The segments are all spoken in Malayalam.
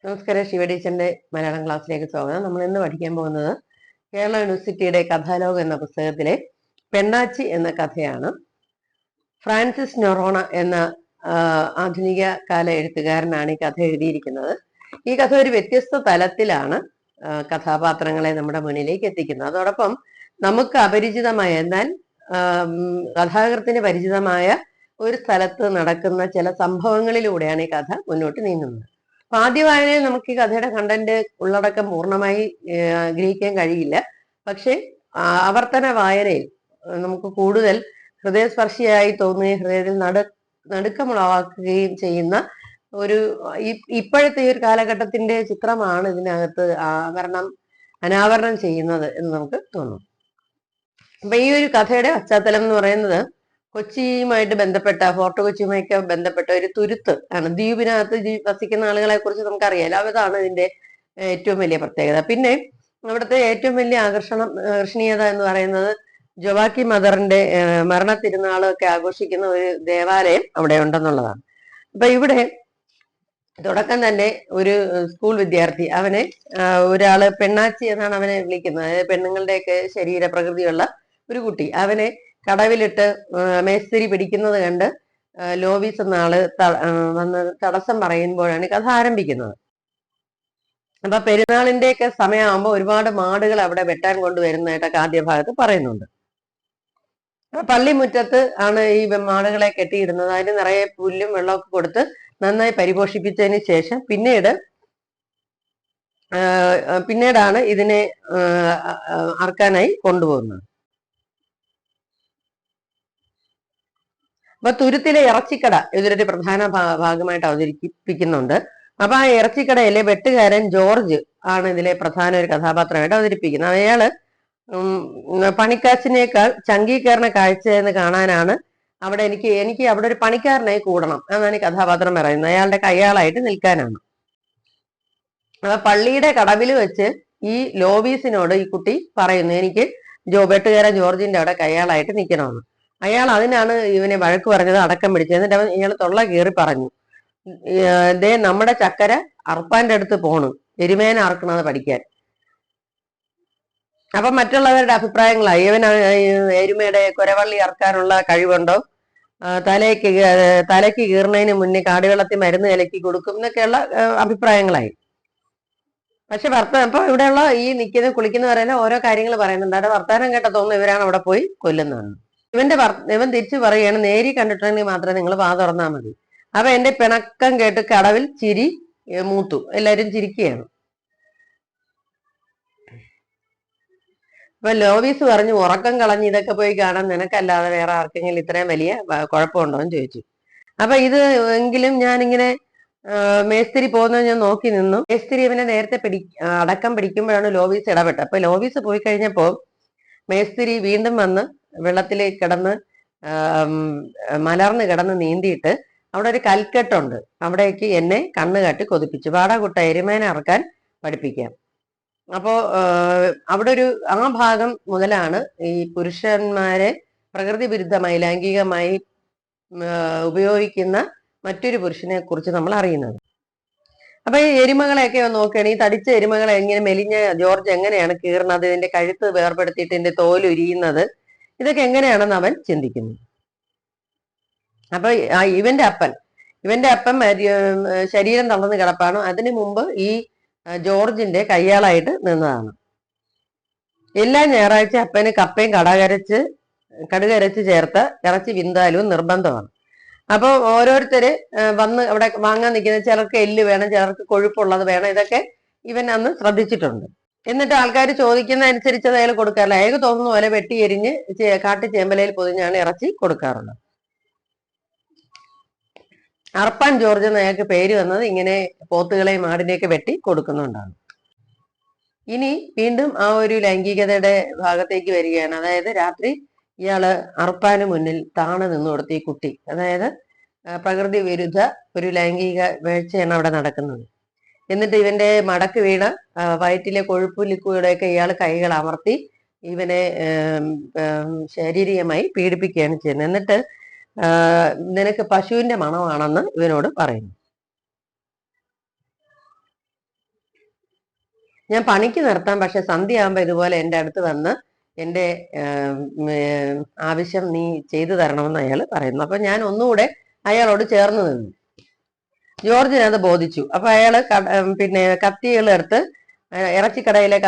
നമസ്കാരം. ശിവ ടീച്ചറിന്റെ മലയാളം ക്ലാസ്സിലേക്ക് സ്വാഗതം. നമ്മൾ ഇന്ന് പഠിക്കാൻ പോകുന്നത് കേരള യൂണിവേഴ്സിറ്റിയുടെ കഥാലോകം എന്ന പുസ്തകത്തിലെ പെണ്ണാച്ചി എന്ന കഥയാണ്. ഫ്രാൻസിസ് നൊറോണ എന്ന ആധുനിക കാല എഴുത്തുകാരനാണ് ഈ കഥ എഴുതിയിരിക്കുന്നത്. ഈ കഥ ഒരു വ്യത്യസ്ത തലത്തിലാണ് കഥാപാത്രങ്ങളെ നമ്മുടെ മുന്നിലേക്ക് എത്തിക്കുന്നത്. അതോടൊപ്പം നമുക്ക് അപരിചിതമായ എന്നാൽ കഥാകൃത്തിന് പരിചിതമായ ഒരു സ്ഥലത്ത് നടക്കുന്ന ചില സംഭവങ്ങളിലൂടെയാണ് ഈ കഥ മുന്നോട്ട് നീങ്ങുന്നത്. അപ്പൊ ആദ്യ വായനയിൽ നമുക്ക് ഈ കഥയുടെ കണ്ടന്റ് ഉള്ളടക്കം പൂർണ്ണമായി ഗ്രഹിക്കാൻ കഴിയില്ല. പക്ഷെ ആവർത്തന വായനയിൽ നമുക്ക് കൂടുതൽ ഹൃദയസ്പർശിയായി തോന്നുകയും ഹൃദയത്തിൽ നടുക്കമുളവാക്കുകയും ചെയ്യുന്ന ഒരു ഇപ്പോഴത്തെ ഈ ഒരു കാലഘട്ടത്തിന്റെ ചിത്രമാണ് ഇതിനകത്ത് അനാവരണം ചെയ്യുന്നത് എന്ന് നമുക്ക് തോന്നും. അപ്പൊ ഈ ഒരു കഥയുടെ പശ്ചാത്തലം എന്ന് പറയുന്നത് കൊച്ചിയുമായിട്ട് ബന്ധപ്പെട്ട ഫോർട്ട് കൊച്ചിയുമായിട്ട് ബന്ധപ്പെട്ട ഒരു തുരുത്ത് ആണ്. ദ്വീപിനകത്ത് വസിക്കുന്ന ആളുകളെ കുറിച്ച് നമുക്കറിയാലോ. അതാണ് ഇതിന്റെ ഏറ്റവും വലിയ പ്രത്യേകത. പിന്നെ അവിടുത്തെ ഏറ്റവും വലിയ ആകർഷണീയത എന്ന് പറയുന്നത് ജോവാക്കി മദറിന്റെ മരണ തിരുനാളൊക്കെ ആഘോഷിക്കുന്ന ഒരു ദേവാലയം അവിടെ ഉണ്ടെന്നുള്ളതാണ്. അപ്പൊ ഇവിടെ തുടക്കം തന്നെ ഒരു സ്കൂൾ വിദ്യാർത്ഥി, അവനെ ഒരാള് പെണ്ണാച്ചി എന്നാണ് അവനെ വിളിക്കുന്നത്. അതായത് പെണ്ണുങ്ങളുടെയൊക്കെ ശരീര പ്രകൃതിയുള്ള ഒരു കുട്ടി, അവനെ കടവിലിട്ട് മേസ്തിരി പിടിക്കുന്നത് കണ്ട് ലോവീസ് എന്ന ആള് വന്ന് തടസ്സം പറയുമ്പോഴാണ് കഥ ആരംഭിക്കുന്നത്. അപ്പൊ പെരുന്നാളിന്റെയൊക്കെ സമയമാകുമ്പോൾ ഒരുപാട് മാടുകൾ അവിടെ വെട്ടാൻ കൊണ്ടുവരുന്നതായിട്ടൊക്കെ ആദ്യ ഭാഗത്ത് പറയുന്നുണ്ട്. പള്ളിമുറ്റത്ത് ആണ് ഈ മാടുകളെ കെട്ടിയിടുന്നത്. അതിന് നിറയെ പുല്ലും വെള്ളമൊക്കെ കൊടുത്ത് നന്നായി പരിപോഷിപ്പിച്ചതിന് ശേഷം പിന്നീടാണ് ഇതിനെ അറക്കാനായി കൊണ്ടുപോകുന്നത്. അപ്പൊ തുരുത്തിലെ ഇറച്ചിക്കട ഇതിലൊരു പ്രധാന ഭാഗമായിട്ട് അവതരിപ്പിക്കുന്നുണ്ട്. അപ്പൊ ആ ഇറച്ചിക്കടയിലെ വെട്ടുകാരൻ ജോർജ് ആണ് ഇതിലെ പ്രധാന ഒരു കഥാപാത്രമായിട്ട് അവതരിപ്പിക്കുന്നത്. അയാള് പണിക്കാശിനേക്കാൾ ചങ്കീകരണ കാഴ്ച എന്ന് കാണാനാണ് അവിടെ എനിക്ക് അവിടെ ഒരു പണിക്കാരനായി കൂടണം എന്നാണ് ഈ കഥാപാത്രം പറയുന്നത്. അയാളുടെ കയ്യാളായിട്ട് നിൽക്കാനാണ്. അപ്പൊ പള്ളിയുടെ കടവിൽ വെച്ച് ഈ ലോവീസിനോട് ഈ കുട്ടി പറയുന്നു, എനിക്ക് വെട്ടുകാരൻ ജോർജിന്റെ അവിടെ കയ്യാളായിട്ട് നിൽക്കണമെന്ന്. അയാൾ അതിനാണ് ഇവനെ വഴക്ക് പറഞ്ഞത്, അടക്കം പിടിച്ചത്. എന്നിട്ട് ഇയാൾ തൊള്ള കീറി പറഞ്ഞു, നമ്മുടെ ചക്കര അർപ്പാന്റെ അടുത്ത് പോണു, എരുമേനെ അറക്കണത് പഠിക്കാൻ. അപ്പൊ മറ്റുള്ളവരുടെ അഭിപ്രായങ്ങളായി, ഇവൻ എരുമയുടെ കുരവള്ളി അറക്കാനുള്ള കഴിവുണ്ടോ, തലയ്ക്ക് കീറുന്നതിന് മുന്നേ കാടിവെള്ളത്തിൽ മരുന്ന് കലക്കി കൊടുക്കും എന്നൊക്കെയുള്ള അഭിപ്രായങ്ങളായി. പക്ഷെ അപ്പൊ ഇവിടെയുള്ള ഈ കുളിക്കുന്നവരെന്നെ ഓരോ കാര്യങ്ങൾ പറയുന്നുണ്ട്. അവിടെ വർത്താനം കേട്ട തോന്നുന്നു ഇവരാണ് അവിടെ പോയി കൊല്ലുന്നതാണ്. ഇവൻ തിരിച്ചു പറയുകയാണ്, നേരി കണ്ടിട്ടുണ്ടെങ്കിൽ മാത്രമേ നിങ്ങൾ വാ തുറന്നാൽ മതി. അപ്പൊ എന്റെ പിണക്കം കേട്ട് കടവിൽ ചിരി മൂത്തു, എല്ലാരും ചിരിക്കുകയാണ്. അപ്പൊ ലോവീസ് പറഞ്ഞു, ഉറക്കം കളഞ്ഞ് ഇതൊക്കെ പോയി കാണാൻ നിനക്കല്ലാതെ വേറെ ആർക്കെങ്കിലും ഇത്രയും വലിയ കുഴപ്പമുണ്ടോ എന്ന് ചോദിച്ചു. അപ്പൊ ഇത് എങ്കിലും ഞാനിങ്ങനെ മേസ്തിരി പോകുന്നത് ഞാൻ നോക്കി നിന്നു. മേസ്തിരി ഇവനെ നേരത്തെ അടക്കം പിടിക്കുമ്പോഴാണ് ലോവീസ് ഇടപെട്ടത്. അപ്പൊ ലോവീസ് പോയി കഴിഞ്ഞപ്പോ മേസ്തിരി വീണ്ടും വന്ന് വെള്ളത്തിലേക്ക് കിടന്ന് മലർന്ന് കിടന്ന് നീന്തിയിട്ട് അവിടെ ഒരു കൽക്കെട്ടുണ്ട്, അവിടേക്ക് എന്നെ കണ്ണ് കാട്ടി കൊതിപ്പിച്ചു, വാടാകുട്ട എരുമേനെ അറക്കാൻ പഠിപ്പിക്കാം. അപ്പോ അവിടെ ആ ഭാഗം മുതലാണ് ഈ പുരുഷന്മാരെ പ്രകൃതി വിരുദ്ധമായി ലൈംഗികമായി ഉപയോഗിക്കുന്ന മറ്റൊരു പുരുഷനെ കുറിച്ച് നമ്മൾ അറിയുന്നത്. അപ്പൊ ഈ എരുമകളെയൊക്കെ നോക്കുകയാണ്, ഈ തടിച്ച എരുമകളെ എങ്ങനെ മെലിഞ്ഞ ജോർജ് എങ്ങനെയാണ് കീറുന്നത്, ഇതിന്റെ കഴുത്ത് വേർപെടുത്തിയിട്ട് ഇതിന്റെ തോല് ഉരിയുന്നത്, ഇതൊക്കെ എങ്ങനെയാണെന്ന് അവൻ ചിന്തിക്കുന്നു. അപ്പൊ ഇവന്റെ അപ്പൻ ശരീരം തളർന്ന് കിടപ്പാണ്. അതിനു മുമ്പ് ഈ ജോർജിന്റെ കയ്യാളായിട്ട് നിന്നതാണ്. എല്ലാ ഞായറാഴ്ച അപ്പന് കപ്പയും കടുകരച്ച് ചേർത്ത ഇറച്ചി വിന്താലും നിർബന്ധമാണ്. അപ്പൊ ഓരോരുത്തര് വന്ന് അവിടെ വാങ്ങാൻ നിൽക്കുന്നത്, ചിലർക്ക് എല്ല് വേണം, ചിലർക്ക് കൊഴുപ്പുള്ളത് വേണം, ഇതൊക്കെ ഇവൻ അന്ന് ശ്രദ്ധിച്ചിട്ടുണ്ട്. എന്നിട്ട് ആൾക്കാർ ചോദിക്കുന്ന അനുസരിച്ച് അയാൾ കൊടുക്കാറില്ല. അയാൾക്ക് തോന്നുന്ന പോലെ വെട്ടി എരിഞ്ഞ് ചേമ്പലയിൽ പൊതിഞ്ഞാണ് ഇറച്ചി കൊടുക്കാറുള്ളത്. അർപ്പാൻ ജോർജ് എന്ന് അയാൾക്ക് പേര് വന്നത് ഇങ്ങനെ പോത്തുകളെയും ആടിനെയൊക്കെ വെട്ടി കൊടുക്കുന്നുണ്ടാണ്. ഇനി വീണ്ടും ആ ഒരു ലൈംഗികതയുടെ ഭാഗത്തേക്ക് വരികയാണ്. അതായത് രാത്രി ഇയാള് അർപ്പാന് മുന്നിൽ താണ് നിന്നു കൊടുത്ത ഈ കുട്ടി, അതായത് പ്രകൃതി വിരുദ്ധ ഒരു ലൈംഗിക വീഴ്ചയാണ് അവിടെ നടക്കുന്നത്. എന്നിട്ട് ഇവന്റെ മടക്ക് വീണ വയറ്റിലെ കൊഴുപ്പ് ലിക്വിഡൊക്കെ ഇയാൾ കൈകൾ അമർത്തി ഇവനെ ശാരീരികമായി പീഡിപ്പിക്കുകയാണ് ചെയ്യുന്നത്. എന്നിട്ട് നിനക്ക് പശുവിന്റെ മണമാണെന്ന് ഇവനോട് പറയുന്നു. ഞാൻ പണിക്ക് നിർത്താം, പക്ഷെ സന്ധ്യയാകുമ്പോ ഇതുപോലെ എൻ്റെ അടുത്ത് വന്ന് എൻ്റെ ആവശ്യം നീ ചെയ്തു തരണമെന്ന് അയാൾ പറയുന്നു. അപ്പൊ ഞാൻ ഒന്നുകൂടെ അയാളോട് ചേർന്ന് നിന്നു. ജോർജിനെ അത് ബോധിച്ചു. അപ്പൊ അയാള് പിന്നെ കത്തികളെടുത്ത് ഇറച്ചിക്കടയിലെ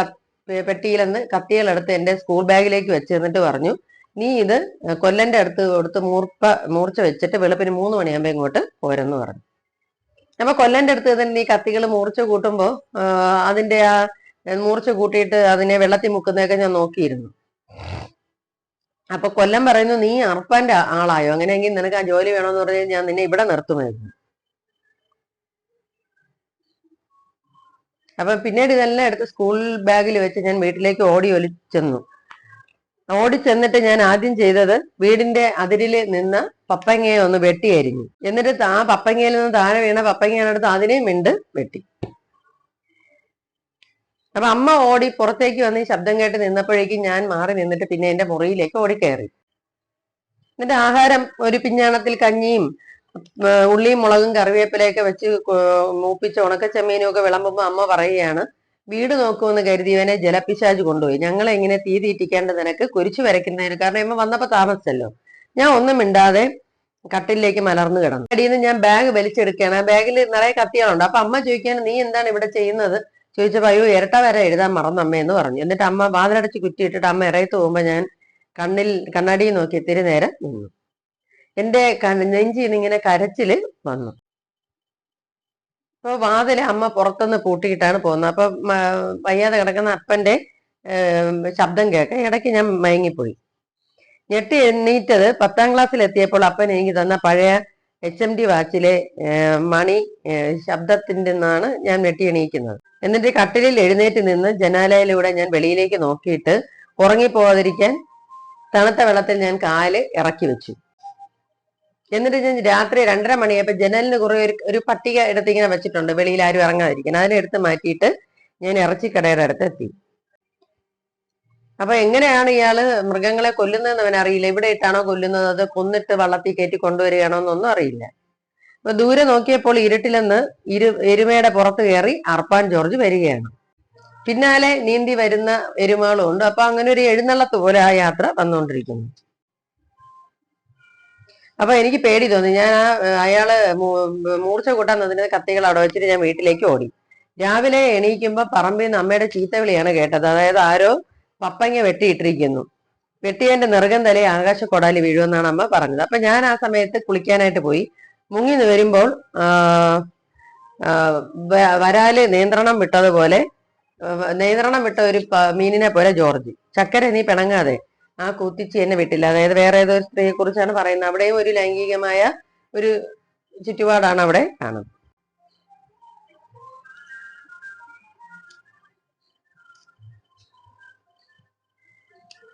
പെട്ടിയിലെന്ന് കത്തികളെടുത്ത് എൻ്റെ സ്കൂൾ ബാഗിലേക്ക് വെച്ച് എന്നിട്ട് പറഞ്ഞു, നീ ഇത് കൊല്ലന്റെ അടുത്ത് കൊടുത്ത് മൂർച്ച വെച്ചിട്ട് വെളുപ്പിന് 3 മണിയാകുമ്പോ ഇങ്ങോട്ട് പോരെന്ന് പറഞ്ഞു. അപ്പൊ കൊല്ലന്റെ അടുത്ത് തന്നെ ഈ കത്തികൾ മൂർച്ച കൂട്ടുമ്പോ അതിന്റെ ആ മൂർച്ച കൂട്ടിയിട്ട് അതിനെ വെള്ളത്തിൽ മുക്കുന്നതൊക്കെ ഞാൻ നോക്കിയിരുന്നു. അപ്പൊ കൊല്ലം പറയുന്നു, നീ അർപ്പാന്റെ ആളായോ, അങ്ങനെയെങ്കിൽ നിനക്ക് ആ ജോലി വേണമെന്ന് പറഞ്ഞാൽ ഞാൻ നിന്നെ ഇവിടെ നിർത്തുമായിരുന്നു. അപ്പൊ പിന്നീട് ഇതെല്ലാം എടുത്ത് സ്കൂൾ ബാഗിൽ വെച്ച് ഞാൻ വീട്ടിലേക്ക് ഓടിച്ചെന്നിട്ട് ഞാൻ ആദ്യം ചെയ്തത് വീടിന്റെ അതിരില് നിന്ന് പപ്പങ്ങയെ ഒന്ന് വെട്ടിയരിഞ്ഞു. എന്നിട്ട് ആ പപ്പങ്ങയിൽ നിന്ന് താഴെ വീണ പപ്പങ്ങയെടുത്ത് അതിനെയും വെട്ടി. അപ്പൊ അമ്മ ഓടി പുറത്തേക്ക് വന്ന് ഈ ശബ്ദം കേട്ട് നിന്നപ്പോഴേക്കും ഞാൻ മാറി നിന്നിട്ട് പിന്നെ എന്റെ മുറിയിലേക്ക് ഓടിക്കയറി. എന്നിട്ട് ആഹാരം ഒരു പിഞ്ഞാണത്തിൽ കഞ്ഞിയും ഉള്ളിയും മുളകും കറിവേപ്പിലയൊക്കെ വെച്ച് മൂപ്പിച്ച ഉണക്ക ചെമ്മീനും ഒക്കെ വിളമ്പുമ്പോ അമ്മ പറയുകയാണ്, വീട് നോക്കുമെന്ന് കരുതി ഇവനെ ജലപ്പിശാച് കൊണ്ടുപോയി. ഞങ്ങളെ ഇങ്ങനെ തീ തീറ്റിക്കേണ്ട നിനക്ക് കുരിച്ചു വരയ്ക്കുന്നതിന്. കാരണം ഇമ്മ വന്നപ്പോ താമസിച്ചല്ലോ. ഞാൻ ഒന്നും മിണ്ടാതെ കട്ടിലേക്ക് മലർന്നു കിടന്നു. അടിയിൽ നിന്ന് ഞാൻ ബാഗ് വലിച്ചെടുക്കുകയാണ്. ആ ബാഗിൽ നിറയെ കത്തികളുണ്ട്. അപ്പൊ അമ്മ ചോദിക്കുകയാണ്, നീ എന്താണ് ഇവിടെ ചെയ്യുന്നത് ചോദിച്ചപ്പോ, അയ്യോ ഇരട്ട വര എഴുതാൻ മറന്നമ്മയെന്ന് പറഞ്ഞു. എന്നിട്ട് അമ്മ വാതിലടച്ച് കുറ്റിയിട്ടിട്ട് അമ്മ ഇറയത്ത് പോകുമ്പോ ഞാൻ കണ്ണാടി നോക്കി ഇത്തിരി നേരം നിന്നു. എന്റെ നെഞ്ചിന്ന് ഇങ്ങനെ കരച്ചില് വന്നു. അപ്പൊ വാതില് അമ്മ പുറത്തുനിന്ന് പൂട്ടിയിട്ടാണ് പോകുന്നത്. അപ്പൊ വയ്യാതെ കിടക്കുന്ന അപ്പന്റെ ശബ്ദം കേൾക്കാം. ഇടയ്ക്ക് ഞാൻ മയങ്ങിപ്പോയി. ഞെട്ടി എണ്ണീറ്റത് 10ാം ക്ലാസ്സിൽ എത്തിയപ്പോൾ അപ്പൻ എനിക്ക് തന്ന പഴയ HMD വാച്ചിലെ മണി ശബ്ദത്തിന്റെ നിന്നാണ് ഞാൻ ഞെട്ടി എണീക്കുന്നത്. എന്നിട്ട് കട്ടിലിൽ എഴുന്നേറ്റ് നിന്ന് ജനാലയിലൂടെ ഞാൻ വെളിയിലേക്ക് നോക്കിയിട്ട് ഉറങ്ങിപ്പോകാതിരിക്കാൻ തണുത്ത വെള്ളത്തിൽ ഞാൻ കാല് ഇറക്കി വെച്ചു. എന്നിട്ട് ഞാൻ രാത്രി 2:30 മണിയായപ്പോ ജനലിന് കുറെ ഒരു പട്ടിക എടുത്ത് ഇങ്ങനെ വെച്ചിട്ടുണ്ട്, വെളിയിൽ ആരും ഇറങ്ങാതിരിക്കാൻ. അതിനെടുത്ത് മാറ്റിയിട്ട് ഞാൻ ഇറച്ചിക്കടയുടെ അടുത്ത് എത്തി. അപ്പൊ എങ്ങനെയാണ് ഇയാള് മൃഗങ്ങളെ കൊല്ലുന്നതെന്ന് അവൻ അറിയില്ല. ഇവിടെ ഇട്ടാണോ കൊല്ലുന്നത്, അത് കൊന്നിട്ട് വള്ളത്തിൽ കയറ്റി കൊണ്ടുവരികയാണോ എന്നൊന്നും അറിയില്ല. അപ്പൊ ദൂരെ നോക്കിയപ്പോൾ ഇരുട്ടിലെന്ന് എരുമയുടെ പുറത്ത് കയറി അർപ്പാൻ ജോർജ് വരികയാണ്. പിന്നാലെ നീന്തി വരുന്ന എരുമകളും ഉണ്ട്. അപ്പൊ അങ്ങനെ ഒരു എഴുന്നള്ളത്ത് പോലെ ആ യാത്ര വന്നുകൊണ്ടിരിക്കുന്നു. അപ്പൊ എനിക്ക് പേടി തോന്നി. ഞാൻ അയാള് മൂർച്ച കൂട്ടാൻ നിന്നിട്ട് കത്തികൾ അവിടെ വെച്ചിട്ട് ഞാൻ വീട്ടിലേക്ക് ഓടി. രാവിലെ എണീക്കുമ്പോ പറമ്പിൽ നിന്ന് അമ്മയുടെ ചീത്തവിളിയാണ് കേട്ടത്. അതായത് ആരോ പപ്പങ്ങ വെട്ടിയിട്ടിരിക്കുന്നു, വെട്ടിയതിന്റെ നെറുകം തലേ ആകാശക്കൊടാലി വീഴുമെന്നാണ് അമ്മ പറഞ്ഞത്. അപ്പൊ ഞാൻ ആ സമയത്ത് കുളിക്കാനായിട്ട് പോയി. മുങ്ങി വരുമ്പോൾ വരാല് നിയന്ത്രണം വിട്ട ഒരു മീനിനെ പോലെ ജോർജ്, ചക്കര നീ പിണങ്ങാതെ, ആ കുത്തിച്ച് എന്നെ വിട്ടില്ല. അതായത് വേറെ ഏതോ സ്ത്രീയെ കുറിച്ചാണ് പറയുന്നത്. അവിടെയും ഒരു ലൈംഗികമായ ഒരു ചുറ്റുപാടാണ് അവിടെ കാണുന്നത്.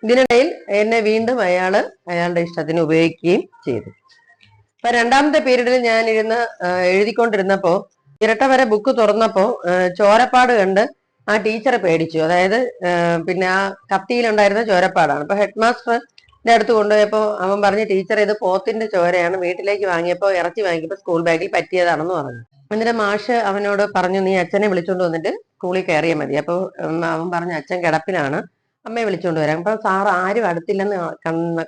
ഇതിനിടയിൽ എന്നെ വീണ്ടും അയാളുടെ ഇഷ്ടത്തിന് ഉപയോഗിക്കുകയും ചെയ്തു. അപ്പൊ 2ാമത്തെ പീരീഡിൽ ഞാൻ എഴുതിക്കൊണ്ടിരുന്നപ്പോ ഇരട്ടവര ബുക്ക് തുറന്നപ്പോ ചോരപ്പാട് കണ്ട് ആ ടീച്ചറെ പേടിച്ചു. അതായത് പിന്നെ ആ കത്തിയിലുണ്ടായിരുന്ന ചോരപ്പാടാണ്. അപ്പൊ ഹെഡ് മാസ്റ്ററിന്റെ അടുത്ത് കൊണ്ടുപോയപ്പോ അവൻ പറഞ്ഞു, ടീച്ചർ ഇത് പോത്തിന്റെ ചോരയാണ്, വീട്ടിലേക്ക് ഇറച്ചി വാങ്ങിയപ്പോ സ്കൂൾ ബാഗിൽ പറ്റിയതാണെന്ന് പറഞ്ഞു. എന്നിട്ട് മാഷ് അവനോട് പറഞ്ഞു, നീ അച്ഛനെ വിളിച്ചോണ്ട് വന്നിട്ട് സ്കൂളിൽ കയറിയാൽ മതി. അപ്പൊ അവൻ പറഞ്ഞു, അച്ഛൻ കിടപ്പിലാണ്, അമ്മയെ വിളിച്ചോണ്ട് വരാം. അപ്പൊ സാറ് ആരും അടുത്തില്ലെന്ന്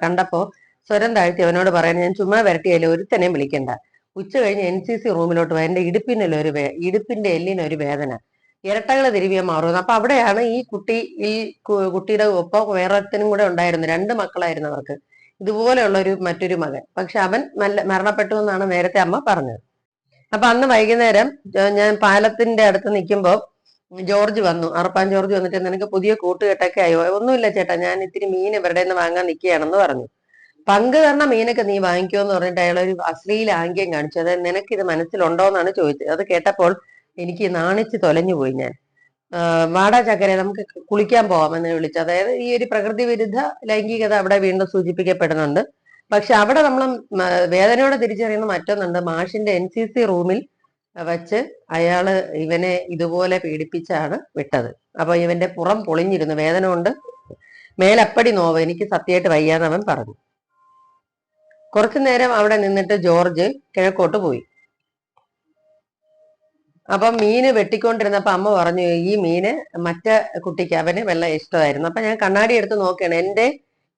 കണ്ടപ്പോ സ്വരം താഴ്ത്തി അവനോട് പറയാൻ, ഞാൻ ചുമ്മാ വരട്ടിയല്ലേ, ഒരുത്തനെയും വിളിക്കണ്ട, ഉച്ച കഴിഞ്ഞ് NCC റൂമിലോട്ട് പോയി, എന്റെ ഇടുപ്പിന്റെ എല്ലിനൊരു വേദന, ഇരട്ടകള് തിരുവിയ മാറുന്നു. അപ്പൊ അവിടെയാണ് ഈ കുട്ടിയുടെ ഒപ്പം വേറൊരുത്തനും കൂടെ ഉണ്ടായിരുന്നു. 2 മക്കളായിരുന്നു അവർക്ക്, ഇതുപോലെയുള്ള മറ്റൊരു മകൻ. പക്ഷെ അവൻ മരണപ്പെട്ടു എന്നാണ് നേരത്തെ അമ്മ പറഞ്ഞത്. അപ്പൊ അന്ന് വൈകുന്നേരം ഞാൻ പാലത്തിന്റെ അടുത്ത് നിൽക്കുമ്പോ ജോർജ് വന്നു. അർപ്പാൻ ജോർജ് വന്നിട്ട്, നിനക്ക് പുതിയ കൂട്ടുകെട്ടൊക്കെ ആയോ? ഒന്നുമില്ല ചേട്ടാ, ഞാൻ ഇത്തിരി മീൻ ഇവരുടെ നിന്ന് വാങ്ങാൻ നിൽക്കുകയാണെന്ന് പറഞ്ഞു. പങ്ക് തരണ മീനൊക്കെ നീ വാങ്ങിക്കോ എന്ന് പറഞ്ഞിട്ട് അയാൾ ഒരു അശ്ലീല ആംഗ്യം കാണിച്ചു. അതായത് നിനക്ക് ഇത് മനസ്സിലുണ്ടോ എന്നാണ് ചോദിച്ചത്. അത് കേട്ടപ്പോൾ എനിക്ക് നാണിച്ച് തൊലഞ്ഞുപോയി. ഞാൻ വാടാ ചക്കരെ നമുക്ക് കുളിക്കാൻ പോവാമെന്ന് വിളിച്ചു. അതായത് ഈ ഒരു പ്രകൃതി വിരുദ്ധ ലൈംഗികത അവിടെ വീണ്ടും സൂചിപ്പിക്കപ്പെടുന്നുണ്ട്. പക്ഷെ അവിടെ നമ്മൾ വേദനയോടെ തിരിച്ചറിയുന്ന മറ്റൊന്നുണ്ട്. മാഷിന്റെ NCC റൂമിൽ വച്ച് അയാള് ഇവനെ ഇതുപോലെ പീഡിപ്പിച്ചാണ് വിട്ടത്. അപ്പൊ ഇവന്റെ പുറം പൊളിഞ്ഞിരുന്നു, വേദന കൊണ്ട് മേലപ്പടി നോവ്, എനിക്ക് സത്യമായിട്ട് വയ്യാന്ന് അവൻ പറഞ്ഞു. കുറച്ചു നേരം അവിടെ നിന്നിട്ട് ജോർജ് കിഴക്കോട്ട് പോയി. അപ്പം മീന് വെട്ടിക്കൊണ്ടിരുന്നപ്പോ അമ്മ പറഞ്ഞു ഈ മീന് മറ്റേ കുട്ടിക്ക് അവന് വെള്ളം ഇഷ്ടമായിരുന്നു. അപ്പൊ ഞാൻ കണ്ണാടി എടുത്ത് നോക്കുകയാണ്.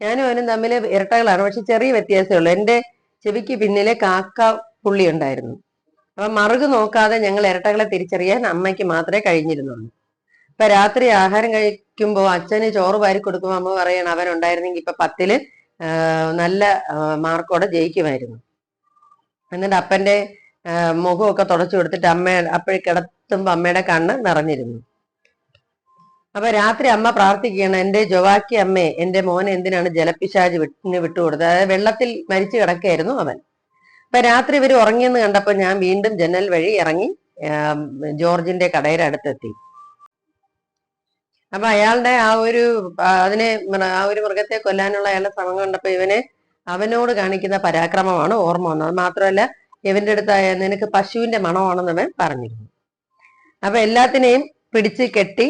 ഞാനും അവനും തമ്മിൽ ഇരട്ടകളാണ്, പക്ഷെ ചെറിയ വ്യത്യാസമേ ഉള്ളൂ. എന്റെ ചെവിക്ക് പിന്നിലെ കാക്ക പുള്ളി ഉണ്ടായിരുന്നു. അപ്പൊ മറുക് നോക്കാതെ ഞങ്ങൾ ഇരട്ടകളെ തിരിച്ചറിയാൻ അമ്മയ്ക്ക് മാത്രമേ കഴിഞ്ഞിരുന്നുള്ളൂ. ഇപ്പൊ രാത്രി ആഹാരം കഴിക്കുമ്പോ അച്ഛന് ചോറ് വാരി കൊടുക്കുമ്പോ അമ്മ പറയണം അവൻ ഉണ്ടായിരുന്നെങ്കിൽ ഇപ്പൊ 10ല് നല്ല മാർക്കോടെ ജയിക്കുമായിരുന്നു. എന്നിട്ട് അപ്പന്റെ മുഖമൊക്കെ തുടച്ചു കൊടുത്തിട്ട് അപ്പോഴേ കിടത്തുമ്പോ അമ്മയുടെ കണ്ണ് നിറഞ്ഞിരുന്നു. അപ്പൊ രാത്രി അമ്മ പറയുകയാണ്, എന്റെ ജോവാക്കി അമ്മേ, എന്റെ മോനെ എന്തിനാണ് ജലപിശാച് വിട്ടുകൊടുത്തത്? അതായത് വെള്ളത്തിൽ മരിച്ചു കിടക്കായിരുന്നു അവൻ. അപ്പൊ രാത്രി ഇവർ ഉറങ്ങിയെന്ന് കണ്ടപ്പോ ഞാൻ വീണ്ടും ജനൽ വഴി ഇറങ്ങി ജോർജിന്റെ കടയുടെ അടുത്തെത്തി. അപ്പൊ അയാളുടെ ആ ഒരു മൃഗത്തെ കൊല്ലാനുള്ള അയാളുടെ ശ്രമം കണ്ടപ്പോ അവനോട് കാണിക്കുന്ന പരാക്രമമാണ് ഓർമ്മ വന്നത്. മാത്രമല്ല ഇവന്റെ അടുത്ത് നിനക്ക് പശുവിന്റെ മണമാണെന്ന് അവൻ പറഞ്ഞിരുന്നു. അപ്പൊ എല്ലാത്തിനെയും പിടിച്ച് കെട്ടി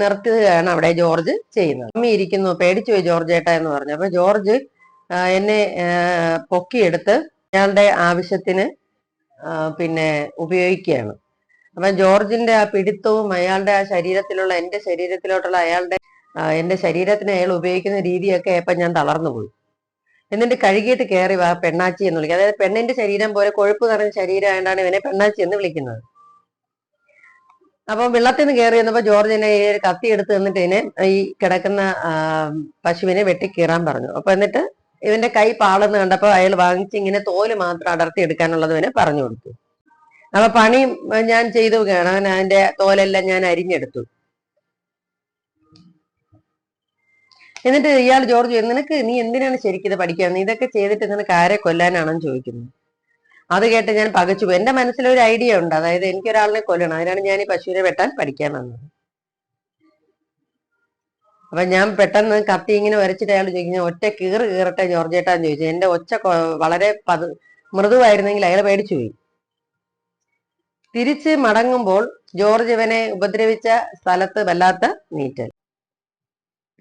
നിർത്തുകയാണ് അവിടെ ജോർജ് ചെയ്യുന്നത്. അമ്മ ഇരിക്കുന്നു, പേടിച്ചു പോയി ജോർജ് ഏട്ടാ എന്ന് പറഞ്ഞു. അപ്പൊ ജോർജ് എന്നെ പൊക്കിയെടുത്ത് അയാളുടെ ആവശ്യത്തിന് പിന്നെ ഉപയോഗിക്കുകയാണ്. അപ്പൊ ജോർജിന്റെ ആ പിടിത്തവും അയാളുടെ ആ ശരീരത്തിലുള്ള എന്റെ ശരീരത്തിലോട്ടുള്ള എന്റെ ശരീരത്തിന് അയാൾ ഉപയോഗിക്കുന്ന രീതിയൊക്കെ ഇപ്പൊ ഞാൻ തളർന്നുപോയി. എന്നിട്ട് കഴുകിയിട്ട് കയറി വാ പെണ്ണാച്ചി എന്ന് വിളിക്കുക. അതായത് പെണ്ണിന്റെ ശരീരം പോലെ കൊഴുപ്പ് നിറഞ്ഞ ശരീരമായതാണ് ഇവനെ പെണ്ണാച്ചി എന്ന് വിളിക്കുന്നത്. അപ്പൊ വെള്ളത്തിൽ നിന്ന് കയറി വന്നപ്പോ ജോർജ് എന്നെ ഒരു കത്തി എടുത്ത് തന്നിട്ട് ഈ കിടക്കുന്ന പശുവിനെ വെട്ടിക്കീറാൻ പറഞ്ഞു. അപ്പൊ എന്നിട്ട് ഇവന്റെ കൈ പാളെന്ന് കണ്ടപ്പോ അയാൾ വാങ്ങിച്ച് ഇങ്ങനെ തോല് മാത്രം അടർത്തി എടുക്കാനുള്ളത് ഇവനെ പറഞ്ഞു കൊടുത്തു. അപ്പൊ പണി ഞാൻ ചെയ്തു കാണാൻ അതിന്റെ തോലെല്ലാം ഞാൻ അരിഞ്ഞെടുത്തു. എന്നിട്ട് ഇയാൾ ജോർജ്, നീ എന്തിനാണ് ശരിക്കും ഇത് പഠിക്കുക? നീ ഇതൊക്കെ ചെയ്തിട്ട് നിനക്ക് ആരെ കൊല്ലാനാണെന്ന് ചോദിക്കുന്നു. അത് കേട്ട് ഞാൻ പകച്ചുപോയി. എന്റെ മനസ്സിലൊരു ഐഡിയ ഉണ്ട്, അതായത് എനിക്കൊരാളിനെ കൊല്ലണം. അതിനാണ് ഞാൻ ഈ പശുവിനെ വെട്ടാൻ പഠിക്കാൻ വന്നത്. അപ്പൊ ഞാൻ പെട്ടെന്ന് കത്തി ഇങ്ങനെ വരച്ചിട്ട് അയാൾ ചോദിക്കുന്നത്, ഒറ്റ കീറട്ടെ ജോർജേട്ടാന്ന് ചോദിച്ചു. എന്റെ ഒച്ച വളരെ മൃദുവായിരുന്നെങ്കിൽ അയാൾ പേടിച്ചു പോയി. തിരിച്ച് മടങ്ങുമ്പോൾ ജോർജ് ഇവനെ ഉപദ്രവിച്ച സ്ഥലത്ത് വല്ലാത്ത നീറ്റൽ.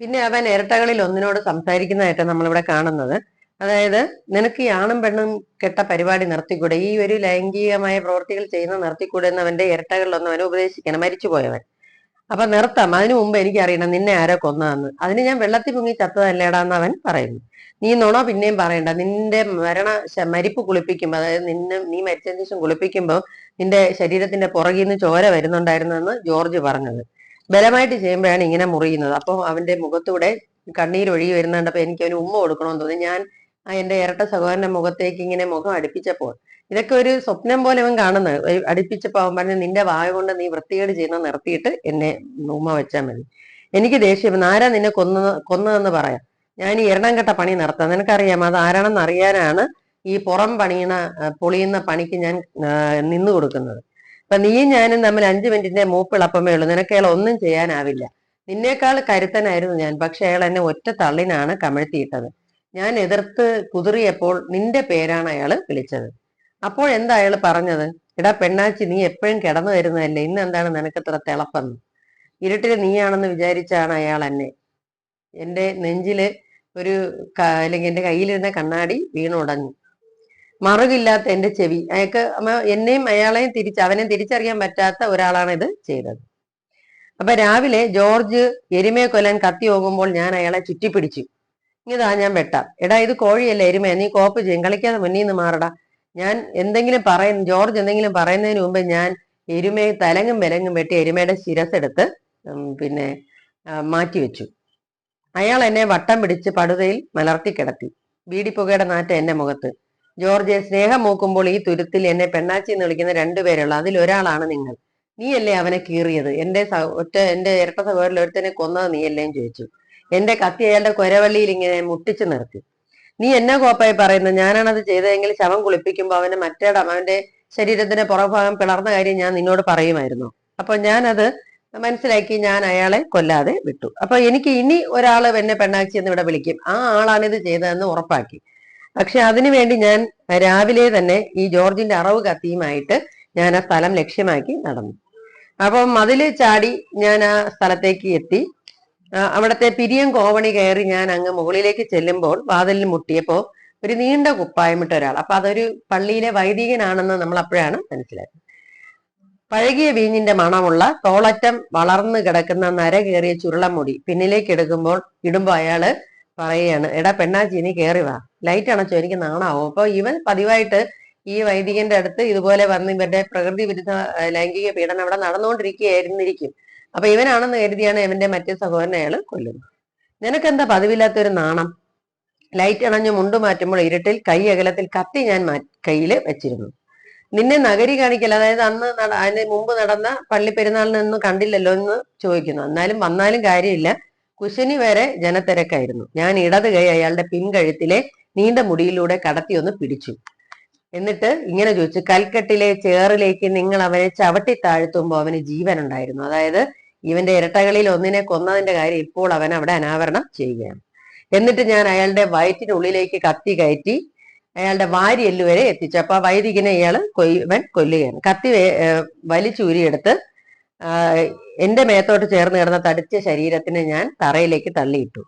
പിന്നെ അവൻ ഇരട്ടകളിൽ ഒന്നിനോട് സംസാരിക്കുന്നതായിട്ട് നമ്മളിവിടെ കാണുന്നത്. അതായത് നിനക്ക് ഈ ആണും പെണ്ണും കെട്ട പരിപാടി നിർത്തിക്കൂടെ, ഈ ഒരു ലൈംഗികമായ പ്രവൃത്തികൾ ചെയ്യുന്ന നിർത്തിക്കൂടെ എന്ന് അവന്റെ ഇരട്ടകളിലൊന്നും അവനെ ഉപദേശിക്കണം, മരിച്ചുപോയവൻ. അപ്പൊ നിർത്താം, അതിനു മുമ്പ് എനിക്ക് അറിയണം നിന്നെ ആരോ കൊന്നതെന്ന്. അതിന് ഞാൻ വെള്ളത്തിൽ പൊങ്ങി ചത്തതല്ലേടാന്ന് അവൻ പറയുന്നു. നീ നുണ പിന്നെയും പറയണ്ട, നിന്റെ മരിപ്പ് കുളിപ്പിക്കുമ്പോ, അതായത് നീ മരിച്ചതിന് ശേഷം കുളിപ്പിക്കുമ്പോ നിന്റെ ശരീരത്തിന്റെ പുറകിൽ നിന്ന് ചോര വരുന്നുണ്ടായിരുന്നെന്ന് ജോർജ് പറഞ്ഞത്. ബലമായിട്ട് ചെയ്യുമ്പോഴാണ് ഇങ്ങനെ മുറിയുന്നത്. അപ്പൊ അവന്റെ മുഖത്തൂടെ കണ്ണീരൊഴുകി വരുന്നുണ്ടപ്പോ എനിക്ക് അവന് ഉമ്മ കൊടുക്കണമെന്ന് തോന്നി. ഞാൻ എന്റെ ഇരട്ട സഹോദരന്റെ മുഖത്തേക്ക് ഇങ്ങനെ മുഖം അടുപ്പിച്ചപ്പോൾ ഇതൊക്കെ ഒരു സ്വപ്നം പോലെ അവൻ കാണുന്നത്. അടുപ്പിച്ചപ്പോ അവൻ പറഞ്ഞു, നിന്റെ വായ കൊണ്ട് നീ വൃത്തികേട് ചെയ്യുന്ന നിർത്തിയിട്ട് എന്നെ ഉമ്മ വെച്ചാൽ മതി. എനിക്ക് ദേഷ്യം, ആരാ നിന്നെ കൊന്നതെന്ന് പറയാം, ഞാൻ ഈ എണ്ണം കെട്ട പണി നിർത്താം. നിനക്കറിയാം അത് ആരാണെന്ന് അറിയാനാണ് ഈ പുറം പൊളിയുന്ന പണിക്ക് ഞാൻ നിന്നു കൊടുക്കുന്നത്. അപ്പൊ നീയും ഞാനും തമ്മിൽ 5 മിനിറ്റിന്റെ മൂപ്പിളപ്പമേ ഉള്ളൂ. നിനക്ക് അയാൾ ഒന്നും ചെയ്യാനാവില്ല. നിന്നേക്കാൾ കരുത്തനായിരുന്നു ഞാൻ, പക്ഷെ അയാൾ എന്നെ ഒറ്റ തള്ളിനാണ് കമഴ്ത്തിയിട്ടത്. ഞാൻ എതിർത്ത് കുതിറിയപ്പോൾ നിന്റെ പേരാണ് അയാൾ വിളിച്ചത്. അപ്പോൾ എന്താ അയാൾ പറഞ്ഞത്? എടാ പെണ്ണാച്ചി, നീ എപ്പോഴും കിടന്നു വരുന്നതല്ലേ, ഇന്ന് എന്താണ് നിനക്കത്ര തിളപ്പെന്ന്? ഇരുട്ടില് നീയാണെന്ന് വിചാരിച്ചാണ് അയാൾ എന്റെ നെഞ്ചില് അല്ലെങ്കിൽ എന്റെ കയ്യിലിരുന്ന കണ്ണാടി വീണുടഞ്ഞു. മറുകില്ലാത്ത എന്റെ ചെവി. എന്നെയും അയാളെയും അവനെ തിരിച്ചറിയാൻ പറ്റാത്ത ഒരാളാണ് ഇത് ചെയ്തത്. അപ്പൊ രാവിലെ ജോർജ് എരുമയെ കൊല്ലാൻ കത്തി പോകുമ്പോൾ ഞാൻ അയാളെ ചുറ്റിപ്പിടിച്ചു. ഇതാ ഞാൻ വെട്ടാം. എടാ ഇത് കോഴിയല്ല എരുമ, നീ കോപ്പ് ചെയ്യും, കളിക്കാതെ മുന്നിൽ നിന്ന് മാറടാ. ഞാൻ ജോർജ് എന്തെങ്കിലും പറയുന്നതിന് മുമ്പ് ഞാൻ എരുമയെ തലങ്ങും വിലങ്ങും വെട്ടി എരുമയുടെ ശിരസെടുത്ത് പിന്നെ മാറ്റിവെച്ചു. അയാൾ എന്നെ വട്ടം പിടിച്ച് പടുതയിൽ മലർത്തി കിടത്തി. ബീഡിപ്പുകയുടെ നാറ്റം എന്റെ മുഖത്ത്. ജോർജെ, സ്നേഹം മൂക്കുമ്പോൾ ഈ തുരുത്തിൽ എന്നെ പെണ്ണാച്ചി എന്ന് വിളിക്കുന്ന 2 പേരുള്ള അതിലൊരാളാണ് നിങ്ങൾ. നീയല്ലേ അവനെ കീറിയത്? എന്റെ ഇരട്ട സഹോദരിൽ ഒരുത്തനെ കൊന്നത് നീയല്ലേന്ന് ചോദിച്ചു. എന്റെ കത്തി അയാളുടെ കൊരവള്ളിയിൽ ഇങ്ങനെ മുട്ടിച്ചു നിർത്തി. നീ എന്നാ കോപ്പായി പറയുന്നത്? ഞാനാണത് ചെയ്തതെങ്കിൽ ശവം കുളിപ്പിക്കുമ്പോ അവന്റെ ശരീരത്തിന്റെ പുറഭാഗം പിളർന്ന കാര്യം ഞാൻ നിന്നോട് പറയുമായിരുന്നു. അപ്പൊ ഞാനത് മനസ്സിലാക്കി ഞാൻ അയാളെ കൊല്ലാതെ വിട്ടു. അപ്പൊ എനിക്ക് ഇനി ഒരാള് എന്നെ പെണ്ണാച്ചി എന്ന് ഇവിടെ വിളിക്കും, ആ ആളാണിത് ചെയ്തതെന്ന് ഉറപ്പാക്കി. പക്ഷെ അതിനുവേണ്ടി ഞാൻ രാവിലെ തന്നെ ഈ ജോർജിന്റെ അറവ് കത്തിയുമായിട്ട് ഞാൻ ആ സ്ഥലം ലക്ഷ്യമാക്കി നടന്നു. അപ്പം അതില് ചാടി ഞാൻ ആ സ്ഥലത്തേക്ക് എത്തി. അവിടത്തെ പിരിയം കോവണി കയറി ഞാൻ അങ്ങ് മുകളിലേക്ക് ചെല്ലുമ്പോൾ വാതിലിൽ മുട്ടിയപ്പോ ഒരു നീണ്ട കുപ്പായമിട്ട ഒരാൾ. അപ്പൊ അതൊരു പള്ളിയിലെ വൈദികനാണെന്ന് നമ്മൾ അപ്പോഴാണ് മനസ്സിലായത്. പഴകിയ വീഞ്ഞിന്റെ മണമുള്ള തോളറ്റം വളർന്നു കിടക്കുന്ന നര കയറിയ ചുരുളമുടി പിന്നിലേക്ക് ഇടുമ്പോ അയാള് പറയുകയാണ്, എടാ പെണ്ണാച്ചി നീ കേറി വാ, ലൈറ്റ് അണച്ചോ, എനിക്ക് നാണാവും. അപ്പൊ ഇവൻ പതിവായിട്ട് ഈ വൈദികന്റെ അടുത്ത് ഇതുപോലെ വന്ന് ഇവരുടെ പ്രകൃതി വിരുദ്ധ ലൈംഗിക പീഡനം അവിടെ നടന്നുകൊണ്ടിരിക്കുകയായിരുന്നിരിക്കും. അപ്പൊ ഇവനാണെന്ന് കരുതിയാണ് ഇവന്റെ മറ്റേ സഹോദരനെ അയാൾ കൊല്ലുന്നത്. നിനക്കെന്താ പതിവില്ലാത്തൊരു നാണം? ലൈറ്റ് അണഞ്ഞു മുണ്ടു മാറ്റുമ്പോൾ ഇരുട്ടിൽ കൈ അകലത്തിൽ കത്തി ഞാൻ കയ്യില് വെച്ചിരുന്നു. നിന്നെ നഗരി കാണിക്കൽ, അതായത് അതിന് മുമ്പ് നടന്ന പള്ളി പെരുന്നാളിനൊന്നും കണ്ടില്ലല്ലോ എന്ന് ചോദിക്കുന്നു. വന്നാലും കാര്യമില്ല, കുശനി വരെ ജനത്തിരക്കായിരുന്നു. ഞാൻ ഇടത് കൈ അയാളുടെ പിൻകഴുത്തിലെ നീണ്ട മുടിയിലൂടെ കടത്തി ഒന്ന് പിടിച്ചു. എന്നിട്ട് ഇങ്ങനെ ചോദിച്ചു, കൽക്കെട്ടിലെ ചേറിലേക്ക് നിങ്ങൾ അവനെ ചവിട്ടി താഴ്ത്തുമ്പോൾ അവന് ജീവൻ ഉണ്ടായിരുന്നു. അതായത് ഇവന്റെ ഇരട്ടകളിൽ ഒന്നിനെ കൊന്നതിന്റെ കാര്യം ഇപ്പോൾ അവൻ അവിടെ അനാവരണം ചെയ്യുകയാണ്. എന്നിട്ട് ഞാൻ അയാളുടെ വയറ്റിനുള്ളിലേക്ക് കത്തി കയറ്റി അയാളുടെ വാരിയെല്ല് വരെ എത്തിച്ചു. അപ്പൊ ആ വൈദികനെ ഇവൻ കൊല്ലുകയാണ്. കത്തി വലിച്ചൂരിയെടുത്ത് എന്റെ മേത്തോട്ട് ചേർന്ന് കിടന്ന തടിച്ച ശരീരത്തിനെ ഞാൻ തറയിലേക്ക് തള്ളിയിട്ടു.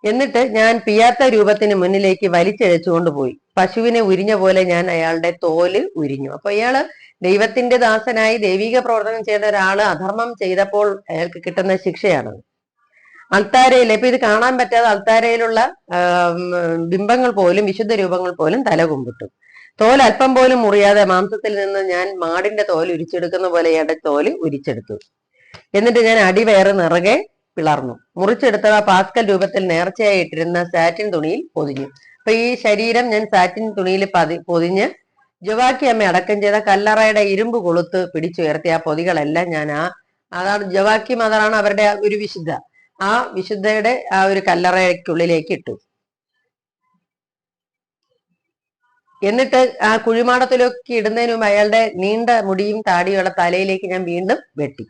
എന്നിട്ട് ഞാൻ പിയാത്ത രൂപത്തിന് മുന്നിലേക്ക് വലിച്ചഴച്ചുകൊണ്ട് പോയി. പശുവിനെ ഉരിഞ്ഞ പോലെ ഞാൻ അയാളുടെ തോല് ഉരിഞ്ഞു. അപ്പൊ ഇയാള് ദൈവത്തിന്റെ ദാസനായി ദൈവിക പ്രവർത്തനം ചെയ്ത ഒരാള് അധർമ്മം ചെയ്തപ്പോൾ അയാൾക്ക് കിട്ടുന്ന ശിക്ഷയാണ്. അൾത്താരയിൽ, ഇപ്പൊ ഇത് കാണാൻ പറ്റാതെ അൾത്താരയിലുള്ള ബിംബങ്ങൾ പോലും വിശുദ്ധ രൂപങ്ങൾ പോലും തല കുമ്പിട്ടു. തോൽ അല്പം പോലും മുറിയാതെ മാംസത്തിൽ നിന്ന് ഞാൻ മാടിന്റെ തോൽ ഉരിച്ചെടുക്കുന്ന പോലെ ഇയാളുടെ തോല് ഉരിച്ചെടുത്തു. എന്നിട്ട് ഞാൻ അടിവയറ് നിറകെ പിളർന്നു. മുറിച്ചെടുത്ത പാസ്കൽ രൂപത്തിൽ നേർച്ചയായി ഇട്ടിരുന്ന സാറ്റിൻ തുണിയിൽ പൊതിഞ്ഞു. അപ്പൊ ഈ ശരീരം ഞാൻ സാറ്റിൻ തുണിയിൽ പൊതിഞ്ഞ് ജവാക്കി അമ്മ അടക്കം ചെയ്ത കല്ലറയുടെ ഇരുമ്പ് കൊളുത്ത് പിടിച്ചുയർത്തിയ ആ പൊതികളെല്ലാം ഞാൻ അതാണ് ജവാക്കി മദറാണ് അവരുടെ ഒരു വിശുദ്ധ, ആ വിശുദ്ധയുടെ ആ ഒരു കല്ലറയ്ക്കുള്ളിലേക്ക് ഇട്ടു. എന്നിട്ട് ആ കുഴിമാടത്തിലേക്ക് ഇടുന്നതിന് മുമ്പ് അയാളുടെ നീണ്ട മുടിയും താടിയുള്ള തലയിലേക്ക് ഞാൻ വീണ്ടും വെട്ടി.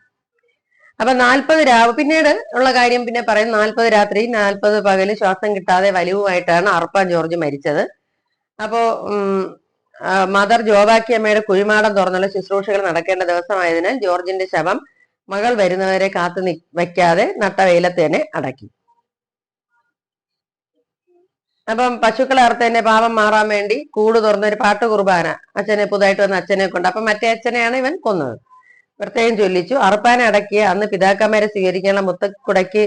അപ്പൊ 40 രാവ് പിന്നീട് ഉള്ള കാര്യം പിന്നെ പറയും. 40 രാത്രി 40 പകല് ശ്വാസം കിട്ടാതെ വലിവുമായിട്ടാണ് അർപ്പാൻ ജോർജ് മരിച്ചത്. അപ്പോ മദർ ജോവാക്കി അമ്മയുടെ കുഴിമാടം തുറന്നുള്ള ശുശ്രൂഷകൾ നടക്കേണ്ട ദിവസമായതിനാൽ ജോർജിന്റെ ശവം മകൾ വരുന്നവരെ കാത്തു വയ്ക്കാതെ നട്ട വെയിലത്ത് തന്നെ അടക്കി. അപ്പം പശുക്കളെ അറുത്തതിന്റെ പാപം മാറാൻ വേണ്ടി കൂട് തുറന്നൊരു പാട്ട് കുർബാന അച്ഛനെ പുതുതായിട്ട് വന്ന അച്ഛനെ കൊണ്ട്, അപ്പൊ മറ്റേ അച്ഛനെയാണ് ഇവൻ കൊന്നത്, പ്രത്യേകം ചൊല്ലിച്ചു. അറുപ്പാനെ അടക്കിയ അന്ന് പിതാക്കന്മാരെ സ്വീകരിക്കാനുള്ള മുത്തക്കുടയ്ക്ക്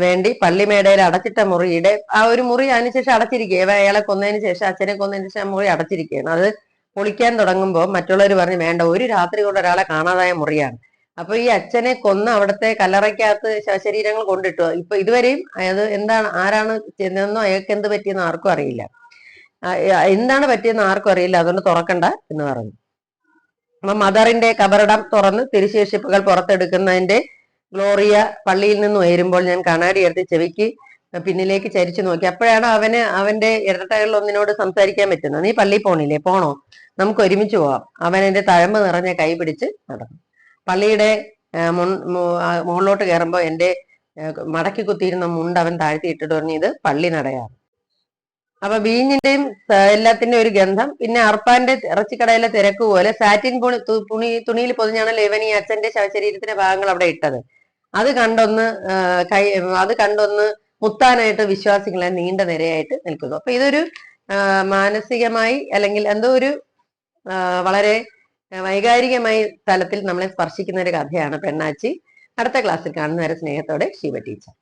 വേണ്ടി പള്ളിമേടയിൽ അടച്ചിട്ട മുറിയുടെ ആ ഒരു മുറി അതിനുശേഷം അടച്ചിരിക്കുക. അയാളെ കൊന്നതിന് ശേഷം, അച്ഛനെ കൊന്നതിന് ശേഷം മുറി അടച്ചിരിക്കുകയാണ്. അത് പൊളിക്കാൻ തുടങ്ങുമ്പോൾ മറ്റുള്ളവർ പറഞ്ഞു, വേണ്ട, ഒരു രാത്രി കൊണ്ട് ഒരാളെ കാണാതായ മുറിയാണ്. അപ്പൊ ഈ അച്ഛനെ കൊന്ന് അവിടുത്തെ കല്ലറയ്ക്കകത്ത് ശവശരീരങ്ങൾ കൊണ്ടിട്ടു. ഇപ്പൊ ഇതുവരെയും അത് എന്താണ്, ആരാണ് ചെന്നതെന്നോ അയാൾക്ക് എന്ത് പറ്റിയെന്ന് ആർക്കും അറിയില്ല, എന്താണ് പറ്റിയെന്ന് ആർക്കും അറിയില്ല. അതുകൊണ്ട് തുറക്കണ്ട എന്ന് പറഞ്ഞു. അപ്പൊ മദറിന്റെ കബറിടം തുറന്ന് തിരുശേഷിപ്പുകൾ പുറത്തെടുക്കുന്നതിന്റെ ഗ്ലോറിയ പള്ളിയിൽ നിന്ന് ഉയരുമ്പോൾ ഞാൻ കണ്ണാടി എടുത്ത് ചെവിക്ക് പിന്നിലേക്ക് ചരിച്ചു നോക്കി. അപ്പോഴാണ് അവന്റെ ഇരട്ടകളിൽ ഒന്നിനോട് സംസാരിക്കാൻ പറ്റുന്നത്. നീ പള്ളിയിൽ പോണില്ലേ? പോണോ? നമുക്ക് ഒരുമിച്ച് പോവാം. അവൻ എന്റെ തഴമ്പ് നിറഞ്ഞ കൈ പിടിച്ച് നടന്നു. പള്ളിയുടെ മുകളിലോട്ട് കയറുമ്പോൾ എന്റെ മടക്കി കുത്തിയിരുന്ന മുണ്ട് അവൻ താഴ്ത്തി ഇട്ടിട്ട് പറഞ്ഞു, ഇത് പള്ളി നടയാണ്. അപ്പൊ വീഞ്ഞിന്റെയും എല്ലാത്തിന്റെയും ഒരു ഗന്ധം, പിന്നെ അർപ്പാന്റെ ഇറച്ചിക്കടയിലെ തിരക്ക് പോലെ സാറ്റിൻ തുണിയിൽ പൊതിഞ്ഞാണല്ലോ ഇവൻ ഈ അച്ഛന്റെ ശവശരീരത്തിന്റെ ഭാഗങ്ങൾ അവിടെ ഇട്ടത്. അത് കണ്ടൊന്ന് മുത്താനായിട്ട് വിശ്വാസികളെ നീണ്ട നിരയായിട്ട് നിൽക്കുന്നു. അപ്പൊ ഇതൊരു മാനസികമായി അല്ലെങ്കിൽ എന്തോ ഒരു വളരെ വൈകാരികമായി തലത്തിൽ നമ്മളെ സ്പർശിക്കുന്ന ഒരു കഥയാണ് പെണ്ണാച്ചി. അടുത്ത ക്ലാസ്സിൽ കാണുന്നവരെ സ്നേഹത്തോടെ ഷീബ ടീച്ചർ.